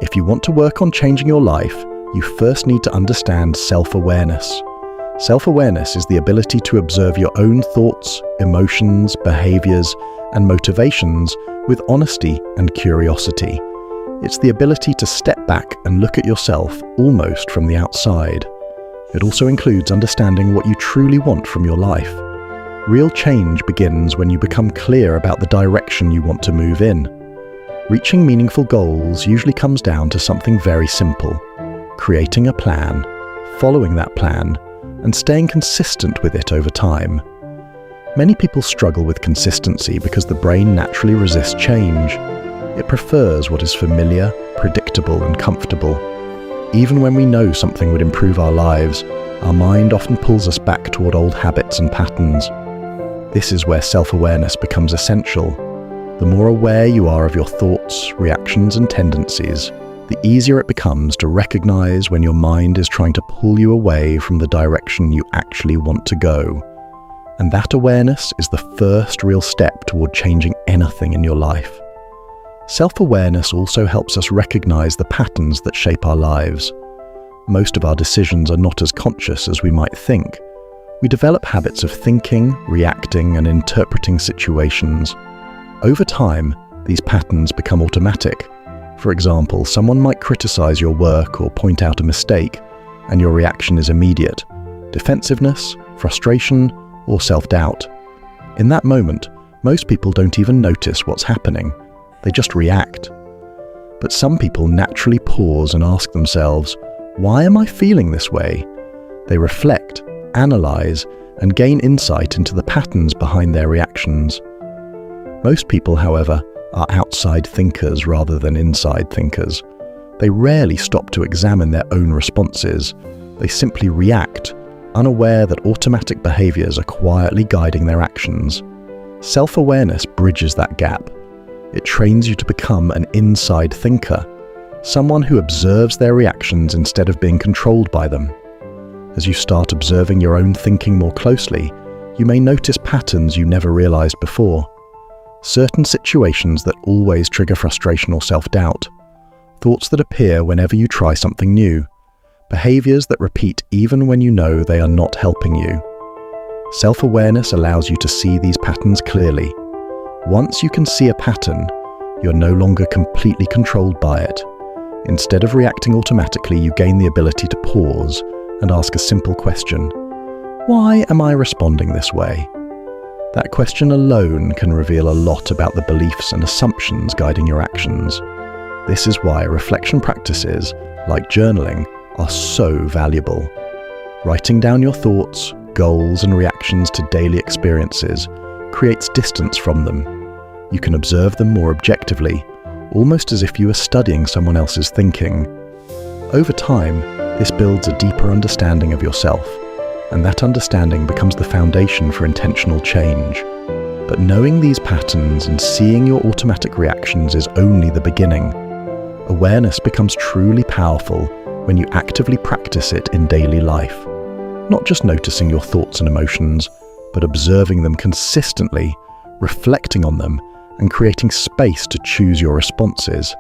If you want to work on changing your life, you first need to understand self-awareness. Self-awareness is the ability to observe your own thoughts, emotions, behaviors, and motivations with honesty and curiosity. It's the ability to step back and look at yourself almost from the outside. It also includes understanding what you truly want from your life. Real change begins when you become clear about the direction you want to move in. Reaching meaningful goals usually comes down to something very simple: creating a plan, following that plan, and staying consistent with it over time. Many people struggle with consistency because the brain naturally resists change. It prefers what is familiar, predictable, and comfortable. Even when we know something would improve our lives, our mind often pulls us back toward old habits and patterns. This is where self-awareness becomes essential. The more aware you are of your thoughts, reactions, and tendencies, the easier it becomes to recognize when your mind is trying to pull you away from the direction you actually want to go. And that awareness is the first real step toward changing anything in your life. Self-awareness also helps us recognize the patterns that shape our lives. Most of our decisions are not as conscious as we might think. We develop habits of thinking, reacting, and interpreting situations. Over time, these patterns become automatic. For example, someone might criticize your work or point out a mistake, and your reaction is immediate: defensiveness, frustration, or self-doubt. In that moment, most people don't even notice what's happening. They just react. But some people naturally pause and ask themselves, why am I feeling this way? They reflect, analyze, and gain insight into the patterns behind their reactions. Most people, however, are outside thinkers rather than inside thinkers. They rarely stop to examine their own responses. They simply react, unaware that automatic behaviors are quietly guiding their actions. Self-awareness bridges that gap. It trains you to become an inside thinker, someone who observes their reactions instead of being controlled by them. As you start observing your own thinking more closely, you may notice patterns you never realized before. Certain situations that always trigger frustration or self-doubt. Thoughts that appear whenever you try something new. Behaviors that repeat even when you know they are not helping you. Self-awareness allows you to see these patterns clearly. Once you can see a pattern, you're no longer completely controlled by it. Instead of reacting automatically, you gain the ability to pause and ask a simple question: why am I responding this way? That question alone can reveal a lot about the beliefs and assumptions guiding your actions. This is why reflection practices, like journaling, are so valuable. Writing down your thoughts, goals, and reactions to daily experiences creates distance from them. You can observe them more objectively, almost as if you were studying someone else's thinking. Over time, this builds a deeper understanding of yourself, and that understanding becomes the foundation for intentional change. But knowing these patterns and seeing your automatic reactions is only the beginning. Awareness becomes truly powerful when you actively practice it in daily life. Not just noticing your thoughts and emotions, but observing them consistently, reflecting on them, and creating space to choose your responses.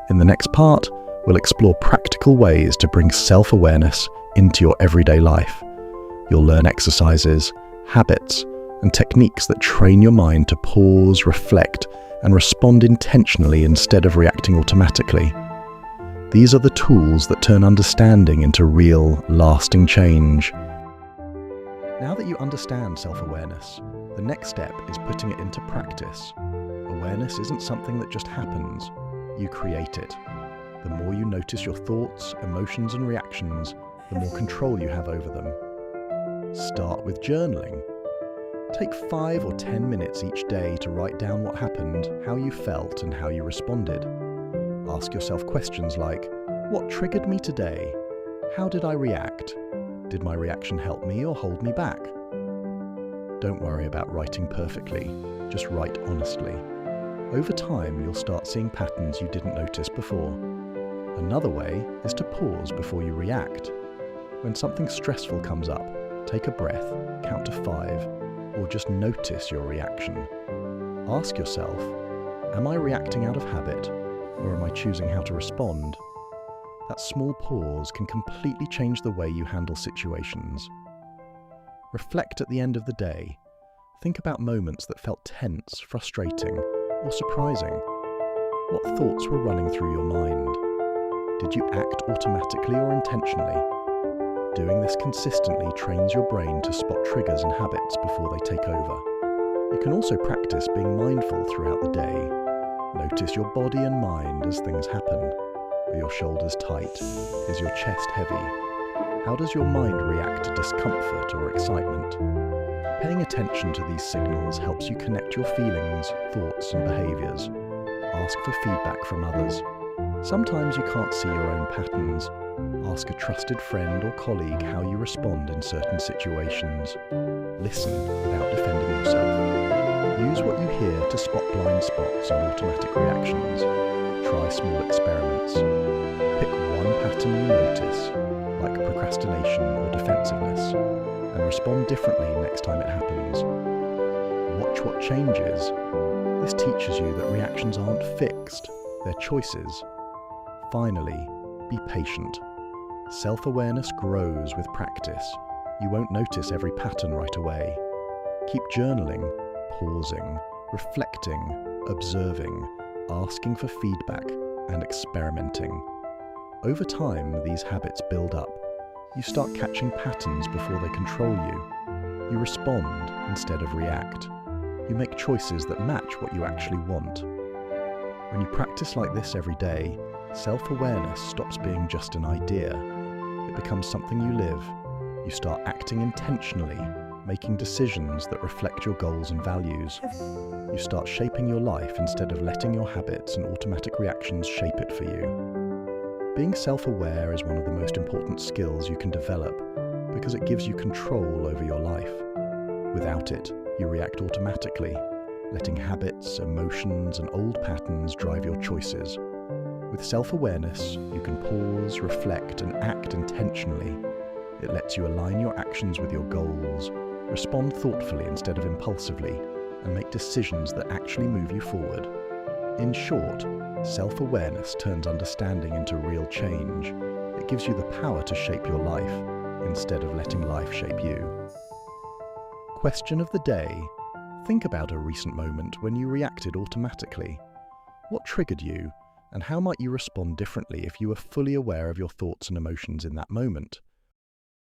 In the next part, we'll explore practical ways to bring self-awareness into your everyday life. You'll learn exercises, habits, and techniques that train your mind to pause, reflect, and respond intentionally instead of reacting automatically. These are the tools that turn understanding into real, lasting change. Now that you understand self-awareness, the next step is putting it into practice. Awareness isn't something that just happens, you create it. The more you notice your thoughts, emotions, and reactions, the more control you have over them. Start with journaling. Take 5 or 10 minutes each day to write down what happened, how you felt, and how you responded. Ask yourself questions like, what triggered me today? How did I react? Did my reaction help me or hold me back? Don't worry about writing perfectly, just write honestly. Over time, you'll start seeing patterns you didn't notice before. Another way is to pause before you react. When something stressful comes up, take a breath, count to 5, or just notice your reaction. Ask yourself, am I reacting out of habit, or am I choosing how to respond, that small pause can completely change the way you handle situations. Reflect at the end of the day. Think about moments that felt tense, frustrating, or surprising. What thoughts were running through your mind? Did you act automatically or intentionally? Doing this consistently trains your brain to spot triggers and habits before they take over. You can also practice being mindful throughout the day. Notice your body and mind as things happen. Are your shoulders tight? Is your chest heavy? How does your mind react to discomfort or excitement? Paying attention to these signals helps you connect your feelings, thoughts, and behaviors. Ask for feedback from others. Sometimes you can't see your own patterns. Ask a trusted friend or colleague how you respond in certain situations. Listen without defending yourself. Use what you hear to spot blind spots and automatic reactions. Try small experiments. Pick one pattern you notice, like procrastination or defensiveness, and respond differently next time it happens. Watch what changes. This teaches you that reactions aren't fixed, they're choices. Finally, be patient. Self-awareness grows with practice. You won't notice every pattern right away. Keep journaling, pausing, reflecting, observing, asking for feedback, and experimenting. Over time, these habits build up. You start catching patterns before they control you. You respond instead of react. You make choices that match what you actually want. When you practice like this every day, self-awareness stops being just an idea. It becomes something you live. You start acting intentionally, making decisions that reflect your goals and values. You start shaping your life instead of letting your habits and automatic reactions shape it for you. Being self-aware is one of the most important skills you can develop because it gives you control over your life. Without it, you react automatically, letting habits, emotions, and old patterns drive your choices. With self-awareness, you can pause, reflect, and act intentionally. It lets you align your actions with your goals, respond thoughtfully instead of impulsively, and make decisions that actually move you forward. In short, self-awareness turns understanding into real change. It gives you the power to shape your life, instead of letting life shape you. Question of the day. Think about a recent moment when you reacted automatically. What triggered you? And how might you respond differently if you were fully aware of your thoughts and emotions in that moment?